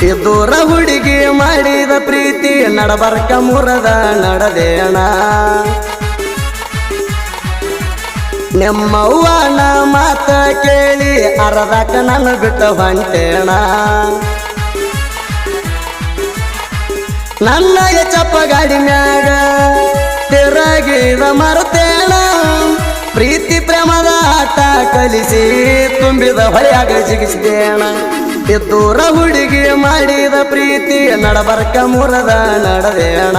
ದೂರ ಹುಡುಗಿ ಮಾಡಿದ ಪ್ರೀತಿ ನಡಬರ್ಕ ಮುರದ ನಡೆದೇಣ ನಿಮ್ಮವ್ವನ ಮಾತ ಕೇಳಿ ಅರದಕ ನನ್ನ ಬಿಟ್ಟು ಹೊಂಟೇಣ ನನ್ನ ಚಪ್ಪ ಗಾಡಿ ಮ್ಯಾಗ ತಿರಗಿದ ಮರ್ತೇಣ ಪ್ರೀತಿ ಪ್ರೇಮದ ಆಟ ಕಲಿಸಿ ತುಂಬಿದ ಹೊಳೆಯಾಗ ಜಿಗಿಸಿದೇಣ ದೂರ ಹುಡುಗಿ ಮಾಡಿದ ಪ್ರೀತಿ ನಡಬರ್ಕ ಮುರದ ನಡೆದೇಣ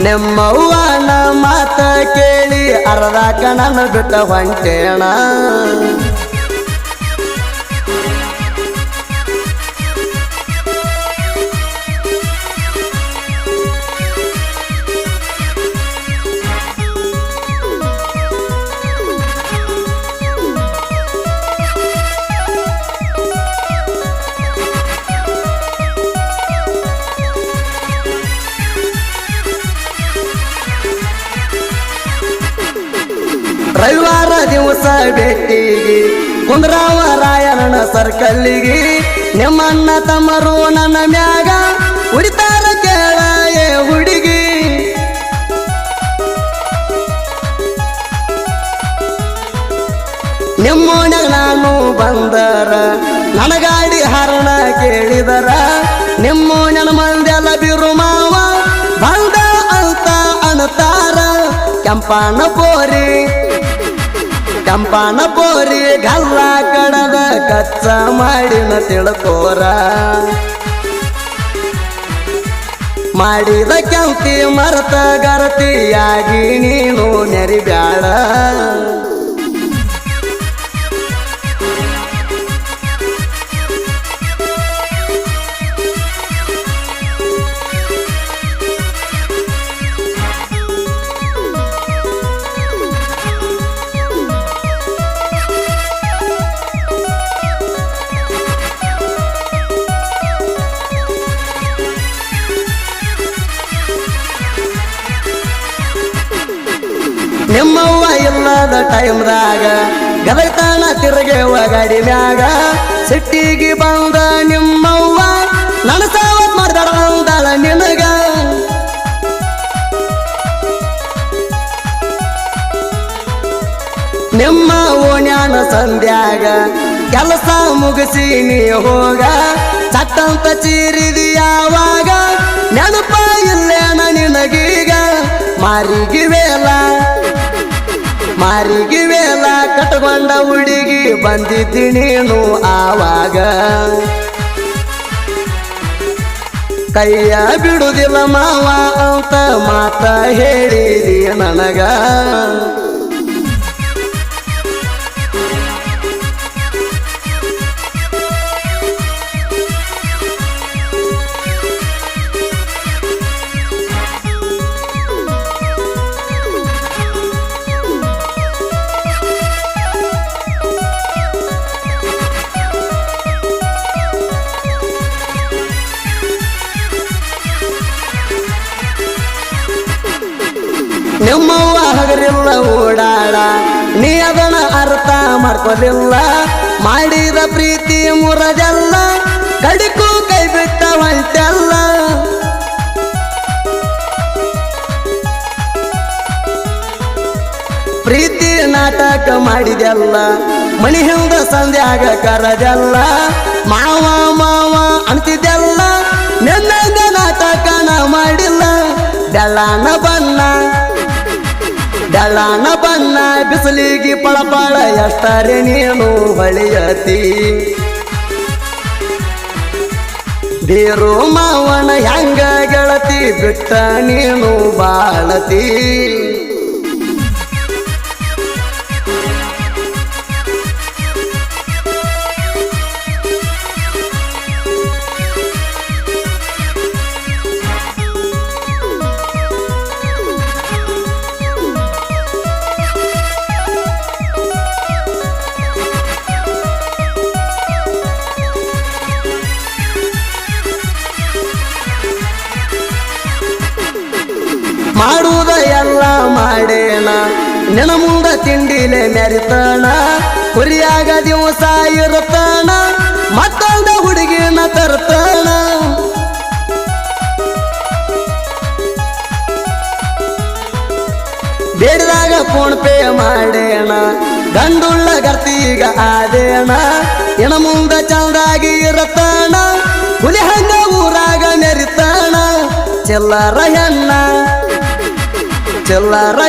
ನಿಮ್ಮವ್ವನ ಮಾತ ಕೇಳಿ ಅರ್ಧಕ ನನ್ನ ಬಿಟ್ಟ ಹೊಂಟೇಣ ರವಿವಾರ ದಿವಸ ಭೇಟಿಗೆ ಕುಂದ್ರಾವ ರಾಯಣ್ಣ ಸರ್ಕಲ್ಲಿಗೆ ನಿಮ್ಮಣ್ಣ ತಮ್ಮರು ನನ್ನ ಮ್ಯಾಗ ಉಡಿತಾರ ಕೇಳ ಏ ಹುಡುಗಿ ನಿಮ್ಮೋನ್ಯಾಗ ನಾನು ಬಂದರ ನನ್ನ ಗಾಡಿ ಹರಣ ಕೇಳಿದರ ನಿಮ್ಮೋನ್ಯನ ಮಂದೆಲ್ಲ ಬಿರು ಮಾವ ಬಂದ ಅಂತ ಅನ್ನತಾರ ಕೆಂಪನ ಪೋರಿ ಗಲ್ಲ ಕಡದ ಕಚ್ಚ ಮಾಡಿನ ತಿಳ್ಕೋರ ಮಾಡಿದ ಕೆಂಪಿ ಮರತ ಗರತಿಯಾಗಿ ನೀನು ನೆರಿಬ್ಯಾಡ ನಿಮ್ಮವ್ವ ಇಲ್ಲದ ಟೈಮ್ದಾಗ ಗದಗ್ತಾನ ತಿರುಗೇವ ಗಾಡಿ ಮ್ಯಾಗ ಸಿಟ್ಟಿಗೆ ಬಂದ ನಿಮ್ಮವ್ವ ನನ್ನ ಸಾವತ್ ಮಾಡ್ದಾಳ ನಿನಗ ನಿಮ್ಮ ಓಣ್ಯಾನ ಸಂಧ್ಯಾಗ ಕೆಲಸ ಮುಗಿಸಿ ನೀ ಹೋಗ ಚಟ್ಟಂತ ಚೀರಿದಿ ಯಾವಾಗ ನೆನಪ ಇಲ್ಲೇನ ನಿನಗೀಗ ಮಾರಿಗೆ ವೇಲ ಕಟ್ಕೊಂಡ ಹುಡುಗಿ ಬಂದಿದ್ದಿ ನೀನು ಆವಾಗ ಕೈಯ ಬಿಡುದಿಲ್ಲ ಮಾವ ಅಂತ ಮಾತ ಹೇಳಿದಿ ನನಗ ನಿಮ್ಮವ್ವ ಹಗರಿಲ್ಲ ಓಡಾಡ ನೀ ಅದನ್ನ ಅರ್ಥ ಮಾಡ್ಕೊಲಿಲ್ಲ ಮಾಡಿದ ಪ್ರೀತಿ ಮುರದೆಲ್ಲ ಕಡಿಕು ಕೈ ಬಿಟ್ಟ ಹೊಂಟೆಲ್ಲ ಪ್ರೀತಿ ನಾಟಕ ಮಾಡಿದೆಲ್ಲ ಮಣಿ ಹಿಂದ ಸಂಧ್ಯಾಗ ಕರದೆಲ್ಲ ಮಾವ ಅಂತಿದ್ದೆಲ್ಲ ನಿನ್ನಂಗ ನಾಟಕನ ಮಾಡಿಲ್ಲ ಬೆಳ್ಳಾನ ಬಣ್ಣ ಬಿಸಿಲಿಗೆ ಪಳಪಳ ಎಷ್ಟರೆ ನೀನು ಹೊಳೆಯತಿ ಬೀರು ಮಾವನ ಹೆಂಗ ಗೆಳತಿ ಬಿಟ್ಟ ನೀನು ಬಾಳತಿ ಮಾಡುವುದ ಎಲ್ಲ ಮಾಡೇನ ನಿನ್ನ ಮುಂದ ತಿಂಡಿಲೆ ಮೆರಿತಾನ ಕುರಿಯಾಗ ದಿವಸ ಇರುತ್ತಾನ ಮತ್ತೊಂದ ಹುಡುಗಿನ ತರ್ತಾನ ಬೇಡಿದಾಗ ಫೋನ್ ಪೇ ಮಾಡೇಣ ಗಂಡುಳ್ಳ ಗರ್ತೀಗ ಆದೇಣ ಇನ ಮುಂದ ಚಂದಾಗಿ ಇರತಾಣ ಹುಲಿ ಹಂಗ ಊರಾಗ ಮೆರಿತಾಣ ಚೆಲ್ಲರ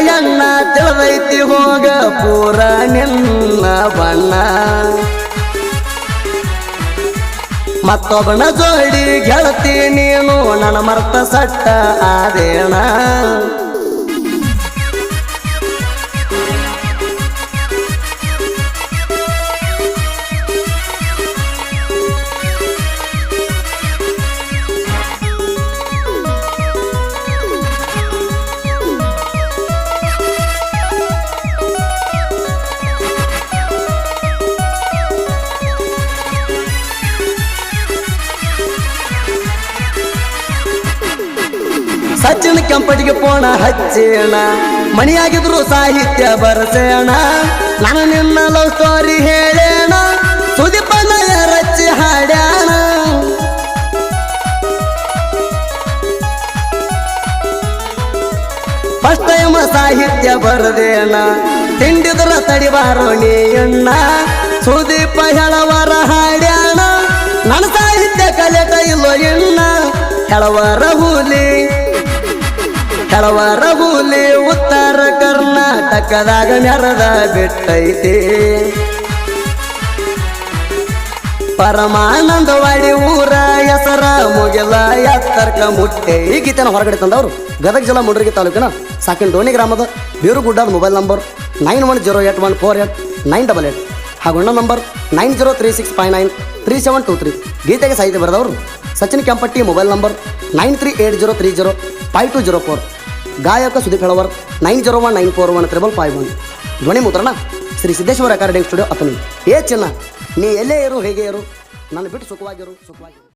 ಹೆಣ್ಣ ತಿಳಿದೈತಿ ಹೋಗ ಪೂರ ನಿನ್ನ ಬಣ್ಣ ಮತ್ತೊಬ್ಬನ ಜೋಡಿ ಗೆಳತಿ ನೀನು ನನ್ನ ಮರ್ತ ಸಟ್ಟ ಆದೇಣ ಸಚಿನ್ ಕೆಂಪಟಿಗೆ ಪೋಣ ಹಚ್ಚೇಣ ಮಣಿಯಾಗಿದ್ರು ಸಾಹಿತ್ಯ ಬರಸೇಣ ನಾನು ನಿನ್ನ ಲವ್ ಸ್ಟೋರಿ ಹೇಳೇಣ ಸುದೀಪನ ರಚ್ಚಿ ಹಾಡ್ಯಾಣ ಫಸ್ಟ್ ಟೈಮ್ ಸಾಹಿತ್ಯ ಬರದೇಣ ತಿಂಡಿದ್ರ ತಡಿಬಾರೋ ನೀಯಣ್ಣ ಸುದೀಪ ಹೇಳವರ ಹಾಡ್ಯಾಣ ನನ್ನ ಸಾಹಿತ್ಯ ಕಲೆಟ ಇಲ್ಲೋ ಎಣ್ಣ ಹೇಳವರ ಹುಲಿ ಉತ್ತರ ಕರ್ನಾಟಕದಾಗ ನೆರದ ಬಿಟ್ಟೈತಿ ಪರಮಾನಂದವಾಡಿ ಊರ ಹೆಸರ ಮುಗಿಲ ಎತ್ತರ್ಕ ಮುಟ್ಟೆ ಈ ಗೀತೆನ ಹೊರಗಡೆ ತಂದವರು ಗದಗ ಜಿಲ್ಲಾ ಮುಂಡ್ರಿಗಿ ತಾಲೂಕಿನ ಸಾಕಿನ ಡೋಣಿ ಗ್ರಾಮದ ಬೀರುಗುಡ್ಡದ ಮೊಬೈಲ್ ನಂಬರ್ 9108148988 ಹಾಗೂ ಅಣ್ಣ ನಂಬರ್ 9036593723 ಗೀತೆಗೆ ಸಾಹಿತ್ಯ ಬರೆದವರು ಸಚಿನ್ ಕೆಂಪಟ್ಟಿ ಮೊಬೈಲ್ ನಂಬರ್ 9380305204 ಗಾಯಕ ಸುದೀಪ್ ಹೇಳವರ್ 9019413551 ಧ್ವನಿ ಮುದ್ರಣ ಶ್ರೀ ಸಿದ್ದೇಶ್ವರ ರೆಕಾರ್ಡಿಂಗ್ ಸ್ಟುಡಿಯೋ ಅತನಿ. ಏ ಚಿನ್ನ, ನೀ ಎಲ್ಲೇ ಇರು ಹೇಗೆ ಇರು, ನಾನು ಬಿಟ್ಟು ಸುಖವಾಗಿರು.